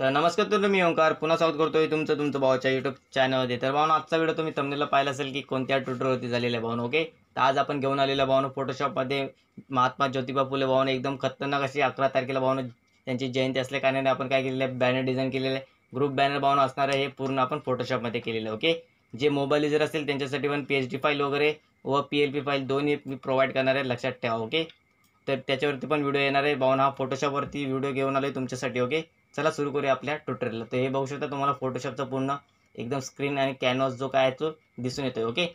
तर नमस्कार तर मी ओंकार पुन्हा स्वागत करतोय तुमचं भावाच्या यूट्यूब चॅनलमध्ये. तर भावना आजचा व्हिडिओ तुम्ही थंबनेलला पाहिला असेल की कोणत्या ट्युटोरियलवरती झालेला आहे भावना. ओके, तर आज आपण घेऊन आलेल्या भावना फोटोशॉपमध्ये महात्मा ज्योतिबा फुले भावना एकदम खतरनाक अशी 11 तारखेला भावना त्यांची जयंती असल्या कारणाने आपण काय केलेलं आहे, बॅनर डिझाईन केलेलं आहे. ग्रुप बॅनर भावना असणार आहे, हे पूर्ण आपण फोटोशॉपमध्ये केलेलं आहे. ओके, जे मोबाईल युजर असेल त्यांच्यासाठी पण PHD फाईल वगैरे व PLP फाईल दोन्ही मी प्रोव्हाइड करणार आहे, लक्षात ठेवा. ओके, तर त्याच्यावरती पण व्हिडिओ येणार आहे भावना. हा फोटोशॉपवरती व्हिडिओ घेऊन आलो तुमच्यासाठी. ओके, चला सुरू करूया आपल्या ट्युटोरियलला. तर हे बघू शकता तुम्हाला फोटोशॉपचा पूर्ण एकदम स्क्रीन आणि कॅनव्हास जो काय आहे तो दिसून येतोय. ओके,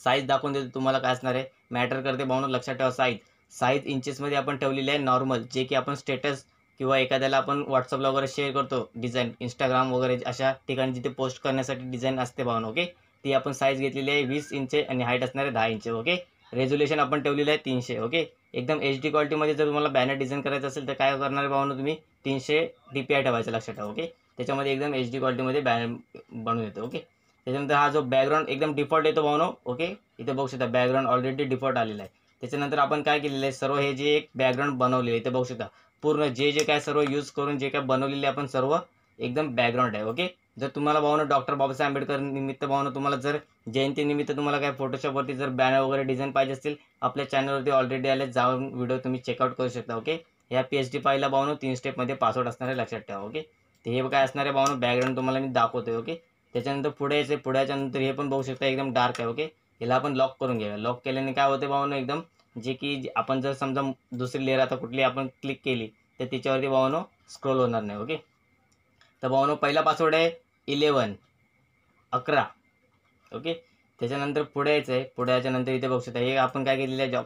साईज दाखवून देतो तुम्हाला काय असणार आहे, मॅटर करते भावना, लक्षात ठेवा. साईज इंचेसमध्ये आपण ठेवलेली आहे नॉर्मल, जे की आपण स्टेटस किंवा एखाद्याला आपण व्हॉट्सअपला वगैरे शेअर करतो डिझाईन, इंस्टाग्राम वगैरे अशा ठिकाणी जिथे पोस्ट करण्यासाठी डिझाईन असते भावना. ओके, ती आपण साईज घेतलेली आहे 20 इंच आणि हाईट असणार आहे 10 इंच. ओके, रेझोल्युशन आपण ठेवलेलं आहे 300. ओके, एकदम HD क्वालिटीमध्ये जर तुम्हाला बॅनर डिझाईन करायचं असेल तर काय करणार आहे भावना, तुम्ही 300 DPI ठेवायचं, लक्षात ठेवा. ओके, त्याच्यामध्ये एकदम HD क्वालिटीमध्ये बॅनर बनवून येतो. ओके, त्याच्यानंतर हा जो बॅकग्राऊंड एकदम डिफॉल्ट येतो भावना. ओके, इथे बघू शकता बॅकग्राऊंड ऑलरेडी डिफॉल्ट आलेला आहे. त्याच्यानंतर आपण काय केलेलं आहे, सर्व हे जे एक बॅकग्राऊंड बनवले इथे बघू शकता, पूर्ण जे जे काय सर्व यूज करून जे काय बनवलेले आपण सर्व एकदम बॅकग्राऊंड आहे. ओके, जर तुम्हाला भावना डॉक्टर बाबासाहेब आंबेडकर निमित्त भावना, तुम्हाला जर जयंतीनिमित्त तुम्हाला काय फोटोशॉपवरती जर बॅनर वगैरे डिझाईन पाहिजे असतील, आपल्या चॅनलवरती ऑलरेडी आले, जाऊन व्हिडिओ तुम्ही चेकआउट करू शकता. ओके, या PHD फाईलला भावना 3 स्टेपमध्ये पासवर्ड असणार आहे, लक्षात ठेवा. ओके, ते हे काय असणार आहे भावना, बॅकग्राऊंड तुम्हाला मी दाखवतोय. ओके, त्याच्यानंतर पुढे यायचं, पुढे याच्यानंतर हे पण बघू शकता एकदम डार्क आहे. ओके, याला आपण लॉक करून घ्यावे. लॉक केल्याने काय होते भावना, एकदम जे की आपण जर समजा दुसरी लेअर आता कुठली आपण क्लिक केली तर त्याच्यावरती भावना स्क्रोल होणार नाही. ओके, तर भावना पहिला पासवर्ड आहे 11. ओके, त्याच्यानंतर पुढे यायचं आहे. पुढे याच्यानंतर इथे बघू शकता हे आपण काय केलेलं आहे,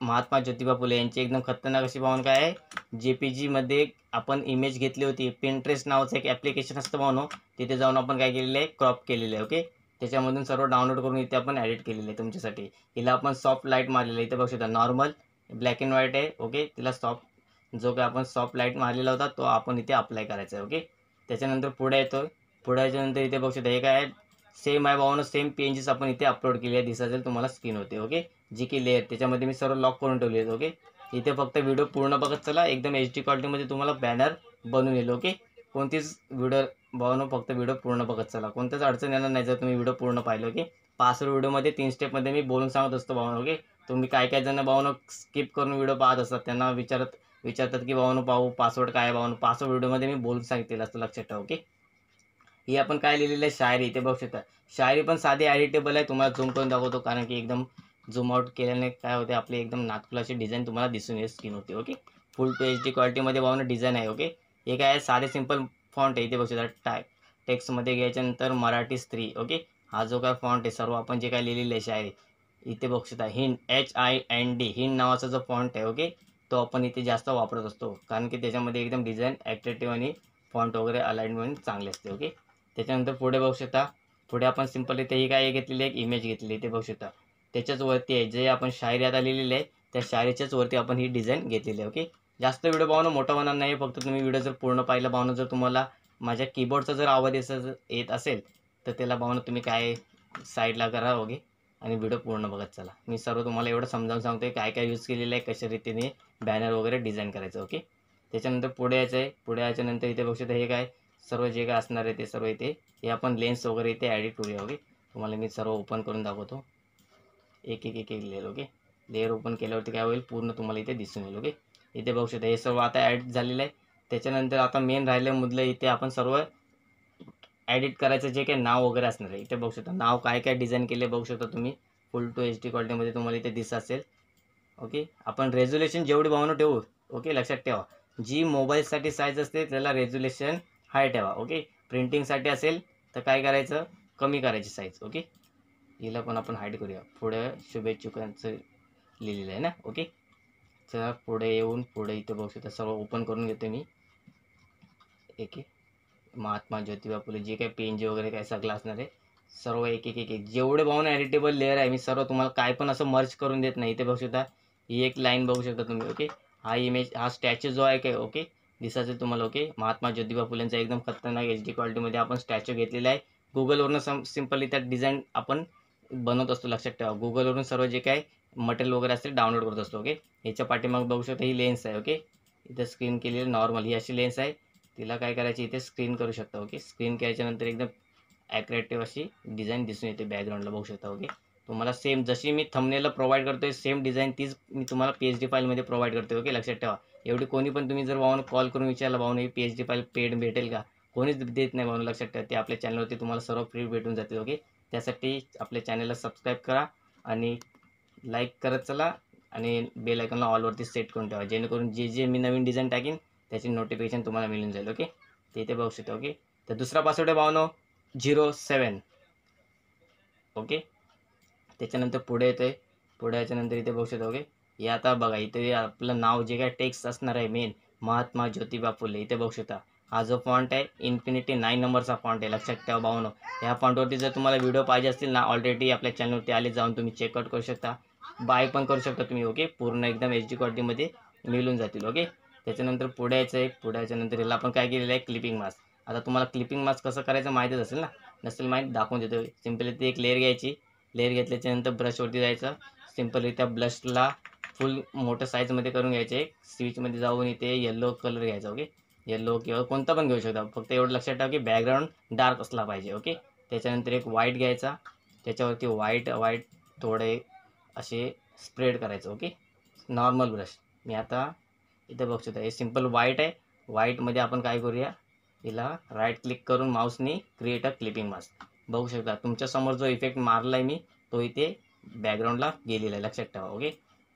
महात्मा ज्योतिबा फुले यांची एकदम खतरनाक अशी भावना काय आहे, JPG मध्ये आपण इमेज घेतली होती. पिंट्रेस्ट नावाचं एक ॲप्लिकेशन असतं भावनो, तिथे जाऊन आपण काय केलेलं आहे, क्रॉप केलेलं आहे. ओके, त्याच्यामधून सर्व डाउनलोड करून इथे आपण एडिट केलेलं आहे तुमच्यासाठी. हिला आपण सॉफ्ट लाईट मारलेलं आहे, इथे बघू शकता नॉर्मल ब्लॅक अँड व्हाईट आहे. ओके, तिला जो काय आपण सॉफ्ट लाईट मारलेला होता तो आपण इथे अप्लाय करायचा आहे. ओके, त्याच्यानंतर पुढे येतो. पुढे याच्यानंतर इथे बघू शकता हे काय आहे, सेम आहे भावना, सेम पेजेस आपण इथे अपलोड केले आहे, दिसत असेल तुम्हाला स्क्रीन होते. ओके, जी की लेअर त्याच्यामध्ये मी सर्व लॉक करून ठेवले आहेत. ओके, इथे फक्त व्हिडिओ पूर्ण बघत चला, एकदम HD क्वालिटीमध्ये तुम्हाला बॅनर बनवून येईल. ओके, कोणतीच व्हिडिओ भावना, फक्त व्हिडिओ पूर्ण बघत चला, कोणत्याच अडचण येणार नाही जर तुम्ही व्हिडिओ पूर्ण पाहिलं. ओके, पासवर्ड व्हिडिओमध्ये 3 स्टेपमध्ये मी बोलून सांगत असतो भावना. ओके, तुम्ही काय जण भावना स्किप करून व्हिडिओ पाहत असतात, त्यांना विचारतात की भावना पाहू पासवर्ड काय आहे भावना, पासवर्ड व्हिडिओमध्ये मी बोलून सांगितलेलं असतं, लक्षात ठेवा. ओके, ही आपण काय लिहिलेलं आहे, शायरी, इथे बघू शकता. शायरी पण साधी एडिटेबल आहे, तुम्हाला झूम करून दाखवतो, कारण की एकदम झूम आउट केल्याने काय होते, आपले एकदम नाथफुलाची डिझाईन तुम्हाला दिसून येईल स्क्रीन होते. ओके, फुल टू HD क्वालिटीमध्ये भावना डिझाईन आहे. ओके, हे काय आहे, साधे सिंपल फॉन्ट आहे, इथे बघू शकता. टेक्स्टमध्ये घ्यायच्यानंतर मराठी स्त्री. ओके, हा जो काय फॉन्ट आहे, सर्व आपण जे काय लिहिलेलं आहे शायरी, इथे बघू शकता हिंड, HIND, हिंड नावाचा जो फॉन्ट आहे. ओके, तो आपण इथे जास्त वापरत असतो, कारण की त्याच्यामध्ये एकदम डिझाईन ॲट्रॅक्टिव्ह आणि फॉन्ट वगैरे अलाइनमेंट चांगले असते. ओके, त्याच्यानंतर पुढे बघू शकता, पुढे आपण सिंपल इथे ही काय घेतलेली एक इमेज घेतलेली, इथे बघू शकता. त्याच्याच वरती आहे जे आपण शायरी आता लिहिलेली आहे, त्या शायरीच्याच वरती आपण ही डिझाईन घेतलेली आहे. ओके, जास्त व्हिडिओ पाहणं मोठा होणार नाही, फक्त तुम्ही व्हिडिओ जर पूर्ण पाहिला पाहणं, जर तुम्हाला माझ्या कीबोर्डचा जर आवाज येत असेल तर त्याला पाहणं तुम्ही काय साईडला करा. ओके, आणि व्हिडिओ पूर्ण बघत चला. मी सर्व तुम्हाला एवढं समजावून सांगतोय काय काय यूज केलेलं आहे, कशा रीतीने बॅनर वगैरे डिझाईन करायचं. ओके, त्याच्यानंतर पुढे यायचं आहे. पुढे याच्यानंतर इथे बघू शकता हे काय सर्व जे काय असणार आहे ते सर्व इथे हे आपण लेन्स वगैरे इथे ॲडिट करूया. ओके, तुम्हाला मी सर्व ओपन करून दाखवतो, एक एक एक एक लेअर. ओके, लेअर ओपन केल्यावरती काय होईल, पूर्ण तुम्हाला इथे दिसून येईल. ओके, इथे बघू शकता हे सर्व आता ॲड झालेलं आहे. त्याच्यानंतर आता मेन राहिलं मुद्दे, इथे आपण सर्व ॲडिट करायचं जे काही नाव वगैरे असणार आहे. इथे बघू शकता नाव काय काय डिझाईन केले बघू शकता तुम्ही, फुल टू HD क्वालिटीमध्ये तुम्हाला इथे दिसत असेल. ओके, आपण रेझोल्युशन जेवढी भावना ठेवू. ओके, लक्षात ठेवा, जी मोबाईलसाठी साईज असते त्याला रेझोल्युशन हाय ठेवा. ओके, प्रिंटिंगसाठी असेल तर काय करायचं, कमी करायची साईज. ओके, हिला पण आपण हाईड करूया. पुढे शुभेच्छुकांचं लिहिलेलं आहे ना. ओके, चला पुढे येऊन पुढे इथे बघू शकता सर्व ओपन करून घेतो मी. एक महात्मा ज्योतिबा फुले जे काही PNG वगैरे काय सगळं असणार आहे, सर्व एक एक एक एक जेवढे भावना एडिटेबल लेअर आहे मी सर्व तुम्हाला काय पण असं मर्ज करून देत नाही. इथे बघू शकता ही एक लाईन बघू शकता तुम्ही. ओके, हा इमेज, हा स्टॅच्यू जो आहे काय, ओके, दिसायचं तुम्हाला. ओके, महात्मा ज्योतिबा फुलेंचा एकदम खतरनाक HD क्वालिटीमध्ये आपण स्टॅच्यू घेतलेला आहे. गुगलवरून सिंपली त्यात डिझाईन आपण बनवत असतो, लक्षात ठेवा. गुगलवरून सर्व जे काय मटेरियल वगैरे असते डाउनलोड करत असतो. ओके, ह्याच्या पाठीमाग बघू शकता ही लेन्स आहे. ओके, इथं स्क्रीन केलेली नॉर्मल ही अशी लेन्स आहे. तिला काय करायची इथे स्क्रीन करू शकता. ओके, स्क्रीन केल्याच्यानंतर एकदम ॲट्रॅक्टिव्ह अशी डिझाईन दिसून येते बॅकग्राऊंडला, बघू शकता. ओके, तुम्हाला सेम जशी मी थंबनेलला प्रोव्हाइड करतोय सेम डिझाईन तीच मी तुम्हाला PSD फाईलमध्ये प्रोव्हाइड करतोय. ओके, लक्षात ठेवा. एवढी कोणी पण तुम्ही जर भावानं कॉल करून विचारलं भावानं ही PSD फाईल पेड भेटेल का, कोणीच देत नाही भावानं, लक्षात ठेवा. ते आपल्या चॅनलवरती तुम्हाला सर्व फ्री भेटून जाते. ओके, त्यासाठी आपल्या चॅनलला सबस्क्राईब करा आणि लाईक करत चला आणि बेल आयकॉनला ऑलवरती सेट करून ठेवा, जेणेकरून जे जे मी नवीन डिझाईन टाकीन त्याची नोटिफिकेशन तुम्हाला मिळून जाईल. ओके, ते इथे बघू शकता. ओके, तर दुसरा पासवर्ड आहे भावानो 07. ओके, त्याच्यानंतर पुढे येतोय. पुढे याच्यानंतर इथे बघू शकता. ओके, हे आता बघा इथे आपलं नाव जे काय टेक्स्ट असणार आहे मेन महात्मा ज्योतिबा फुले, इथे बघू शकता. हा जो फॉन्ट आहे इन्फिनिटी 9 नंबरचा फॉन्ट आहे, लक्षात ठेवा भावानो. ह्या फॉन्टवरती जर तुम्हाला व्हिडिओ पाहिजे असतील ना, ऑलरेडी आपल्या चॅनलवरती आले, जाऊन तुम्ही चेकआउट करू शकता, बाय पण करू शकता तुम्ही. ओके, पूर्ण एकदम HD क्वालिटीमध्ये मिळून जातील. ओके, त्याच्यानंतर पुढे यायचं आहे. पुढे याच्यानंतर याला आपण काय केलेलं आहे क्लिपिंग मास्क. आता तुम्हाला क्लिपिंग मास्क कसं करायचं माहितीच असेल ना, नसेल माहीत दाखवून देतो. सिम्पली ती एक लेअर घ्यायची. लेअर घेतल्याच्यानंतर ब्रशवरती जायचं. सिम्पली त्या ब्रशला फुल मोठं साईजमध्ये करून घ्यायचे. स्विचमध्ये जाऊन इथे येलो कलर घ्यायचा. ओके, येलो किंवा कोणता पण घेऊ शकता, फक्त एवढं लक्षात ठेवा की बॅकग्राऊंड डार्क असला पाहिजे. ओके, त्याच्यानंतर एक व्हाईट घ्यायचा. त्याच्यावरती व्हाईट थोडे असे स्प्रेड करायचं. Okay, normal brush. मी आता इथे बघू शकता हे सिम्पल व्हाईट आहे. व्हाईटमध्ये आपण काय करूया, हिला राईट क्लिक करून माऊसनी क्रिएट अ क्लिपिंग मास्क. बघू शकता तुमच्यासमोर जो इफेक्ट मारला आहे मी तो इथे बॅकग्राऊंडला गेलेला आहे, लक्षात ठेवा. ओके,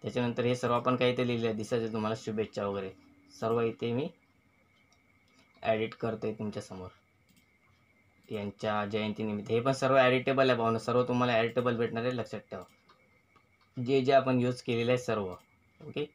त्याच्यानंतर हे सर्व आपण काय इथे लिहिलं आहे दिसायचं तुम्हाला, शुभेच्छा वगैरे सर्व इथे मी ॲडिट करतो आहे तुमच्यासमोर यांच्या जयंतीनिमित्त. हे पण सर्व ॲडिटेबल आहे भावना, सर्व तुम्हाला ॲडिटेबल भेटणार आहे, लक्षात ठेवा. जे जे आपण यूज केलेलं आहे सर्व. ओके,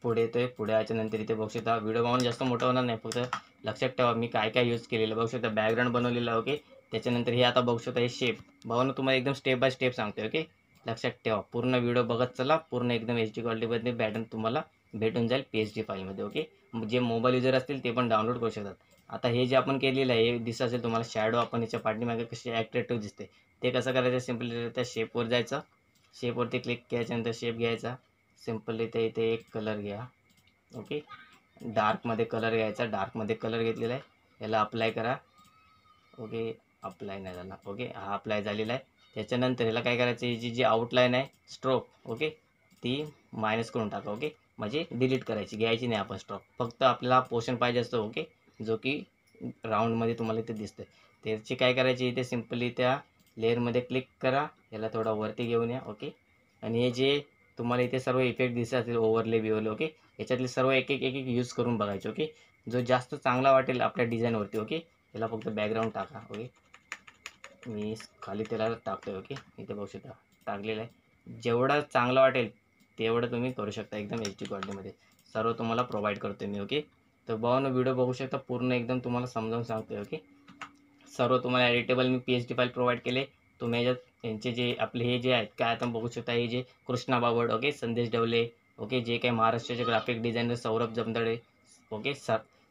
पुढे येतोय. पुढे याच्यानंतर इथे बघू शकता. व्हिडिओ पाहून जास्त मोठा होणार नाही, फक्त लक्षात ठेवा मी काय काय यूज केलेलं बघू शकता. बॅकग्राऊंड बनवलेलं. ओके, त्याच्यानंतर हे आता बघू शकता हे शेप भावानं तुम्हाला एकदम स्टेप बाय स्टेप सांगतोय. ओके, लक्षात ठेवा पूर्ण व्हिडिओ बघत चला, पूर्ण एकदम HD क्वालिटीमध्ये बॅटर्न तुम्हाला भेटून जाईल PSD फाईलमध्ये. ओके, जे मोबाईल युजर असतील ते पण डाउनलोड करू शकतात. आता हे जे आपण केलेलं आहे हे दिसत असेल तुम्हाला शॅडो, आपण याच्या पाठीमागे कशी ॲट्रॅक्टिव्ह दिसते ते कसं करायचं, सिम्पली त्या शेपवर जायचं. शेपवरती क्लिक केल्याच्यानंतर शेप घ्यायचा. सिम्पली ते इथे एक कलर घ्या. ओके, डार्कमध्ये कलर घ्यायचा. डार्कमध्ये कलर घेतलेला आहे, याला अप्लाय करा. ओके, अप्लाय नाही झाला. ओके, हा अप्लाय झालेला आहे. त्याच्यानंतर याला काय करायचं, ही जी आउटलाईन आहे स्ट्रोक, ओके, ती मायनस करून टाका. ओके, म्हणजे डिलीट करायची, घ्यायची नाही आपण स्ट्रोक, फक्त आपल्याला पोर्शन पाहिजे असतो. ओके, जो की राऊंडमध्ये तुम्हाला इथे दिसतं. त्याची काय करायची, इथे सिम्पली त्या लेअरमध्ये क्लिक करा, याला थोडा वरती घेऊन या. ओके, आणि हे जे तुम्हाला इथे सर्व इफेक्ट दिसत असतील ओव्हरले बिओले, ओके, याच्यातले सर्व एक एक यूज करून बघायचे. ओके, जो जास्त चांगला वाटेल आपल्या डिझाईनवरती. ओके, याला फक्त बॅकग्राऊंड टाका. ओके, मी खाली त्याला टाकतोय. ओके, इथे बघू शकता टाकलेलं आहे. जेवढं चांगलं वाटेल तेवढं तुम्ही करू शकता, एकदम HD क्वालिटीमध्ये सर्व तुम्हाला प्रोव्हाइड करतोय मी. ओके, तर भावानो व्हिडिओ बघू शकता, पूर्ण एकदम तुम्हाला समजावून सांगतोय. ओके, सर्व तुम्हाला एडिटेबल मी PSD फाईल प्रोव्हाइड केले. तुम्ही याच्यात यांचे जे आपले हे जे आहेत काय आता बघू शकता, हे जे कृष्णा बाबड, ओके, संदेश डवले, ओके, जे काही महाराष्ट्राचे graphic designer Saurabh Jamdade, okay,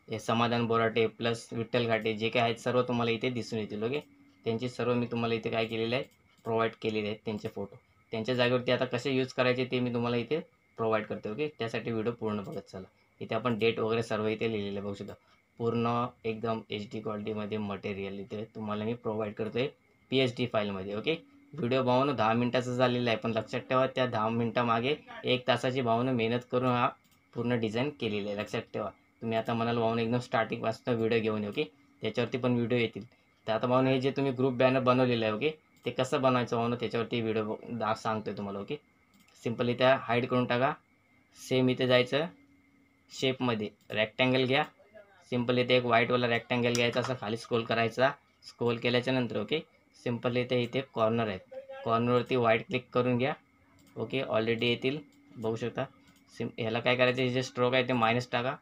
हे समाधान बोराटे प्लस विठ्ठल घाटे, जे काय आहेत सर्व तुम्हाला इथे दिसून येतील. ओके, त्यांचे सर्व मी तुम्हाला इथे काय केलेलं आहे प्रोव्हाइड केलेले आहेत त्यांचे फोटो. त्यांच्या जागेवरती आता कसे यूज करायचे ते मी तुम्हाला इथे प्रोव्हाइड करते. ओके, त्यासाठी व्हिडिओ पूर्ण बघत चला. इथे आपण डेट वगैरे सर्व इथे लिहिलेलं बघू शकता. पूर्ण एकदम HD क्वालिटीमध्ये मटेरियल इथे तुम्हाला मी प्रोव्हाइड करतोय PSD फाईलमध्ये. ओके, व्हिडिओ भावानं 10 मिनिटाचा झालेला आहे, पण लक्षात ठेवा त्या 10 मिनिटामागे 1 तासाची भावानं मेहनत करून हा पूर्ण डिझाईन केलेली आहे, लक्षात ठेवा. तुम्ही आता म्हणाल भावानं एकदम स्टार्टिंगपासून व्हिडिओ घेऊन ये. ओके, त्याच्यावरती पण व्हिडिओ येतील. तर आता भावानं हे जे तुम्ही ग्रुप बॅनर बनवलेलं आहे, ओके, ते कसं बनवायचं भावानं त्याच्यावरती व्हिडिओ सांगतोय तुम्हाला. ओके, सिम्पली त्या हाईड करून टाका. सेम इथे जायचं, शेपमध्ये रेक्टँगल घ्या. सिम्पली इथे एक व्हाईटवाला रेक्टँगल घ्यायचा, असं खाली स्क्रोल करायचा. स्क्रोल केल्याच्यानंतर ओके, सिम्पली इथे कॉर्नर आहेत, कॉर्नरवरती व्हाईट क्लिक करून घ्या. ओके, ऑलरेडी येतील बघू शकता. ह्याला काय करायचं, हे जे स्ट्रोक आहे ते मायनस टाका.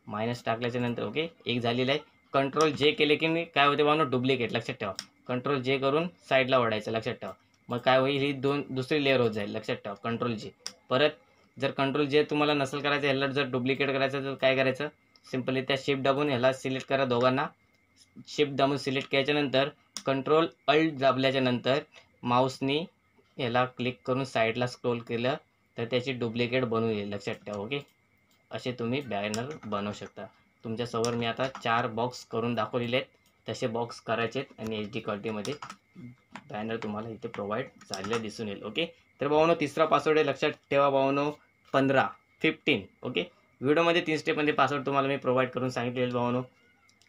मायनस टाकल्याच्यानंतर ओके, एक झालेलं आहे. कंट्रोल जे केले की मी काय होते भावना डुप्लिकेट, लक्षात ठेवा. कंट्रोल जे करून साईडला ओढायचं, लक्षात ठेवा. मग काय होईल, ही दुसरी लेअर होत जाईल, लक्षात ठेवा. कंट्रोल जे, परत जर कंट्रोल जे तुम्हाला नसेल करायचं, ह्याला जर डुप्लिकेट करायचं तर काय करायचं, सिम्पली त्या शिफ्ट दाबून ह्याला सिलेक्ट करा दोघांना. शिफ्ट दाबून सिलेक्ट केल्याच्यानंतर कंट्रोल अल्ट दाबल्याच्यानंतर माऊसनी याला क्लिक करून साईडला स्क्रोल केलं तर त्याची डुप्लिकेट बनवून येईल, लक्षात ठेवा. ओके, असे तुम्ही बॅनर बनवू शकता. तुमच्यासमोर मी आता 4 बॉक्स करून दाखवलेले आहेत. तसे बॉक्स करायचे आहेत आणि HD क्वालिटीमध्ये बॅनर तुम्हाला इथे प्रोव्हाइड झालेलं दिसून येईल. ओके, तर भावांनो तिसरा पासवर्ड आहे, लक्षात ठेवा भावांनो, 15. ओके, व्हिडिओमध्ये 3 स्टेपमध्ये पासवर्ड तुम्हाला मी प्रोव्हाइड करून सांगितलेले भावांनो.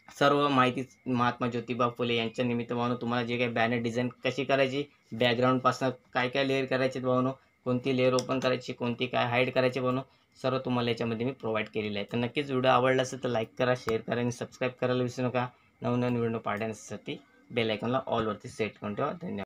सर्व माहिती महात्मा ज्योतिबा फुले यांच्या निमित्त भावांनो, तुम्हाला जे काही बॅनर डिझाईन कशी करायची, बॅकग्राऊंडपासून काय काय लेअर करायचे भावांनो, कोणती लेअर ओपन करायची, कोणती काय हाईड करायची भावांनो, सर्व तुम्हाला याच्यामध्ये मी प्रोव्हाइड केलेलं आहे. तर नक्कीच व्हिडिओ आवडला असेल तर लाईक करा, शेअर करा आणि सबस्क्राईब करायला विसरू नका. नवनवीन व्हिडिओ पाहण्यासाठी बेल आयकॉनला ऑलवरती सेट करून ठेवा. धन्यवाद.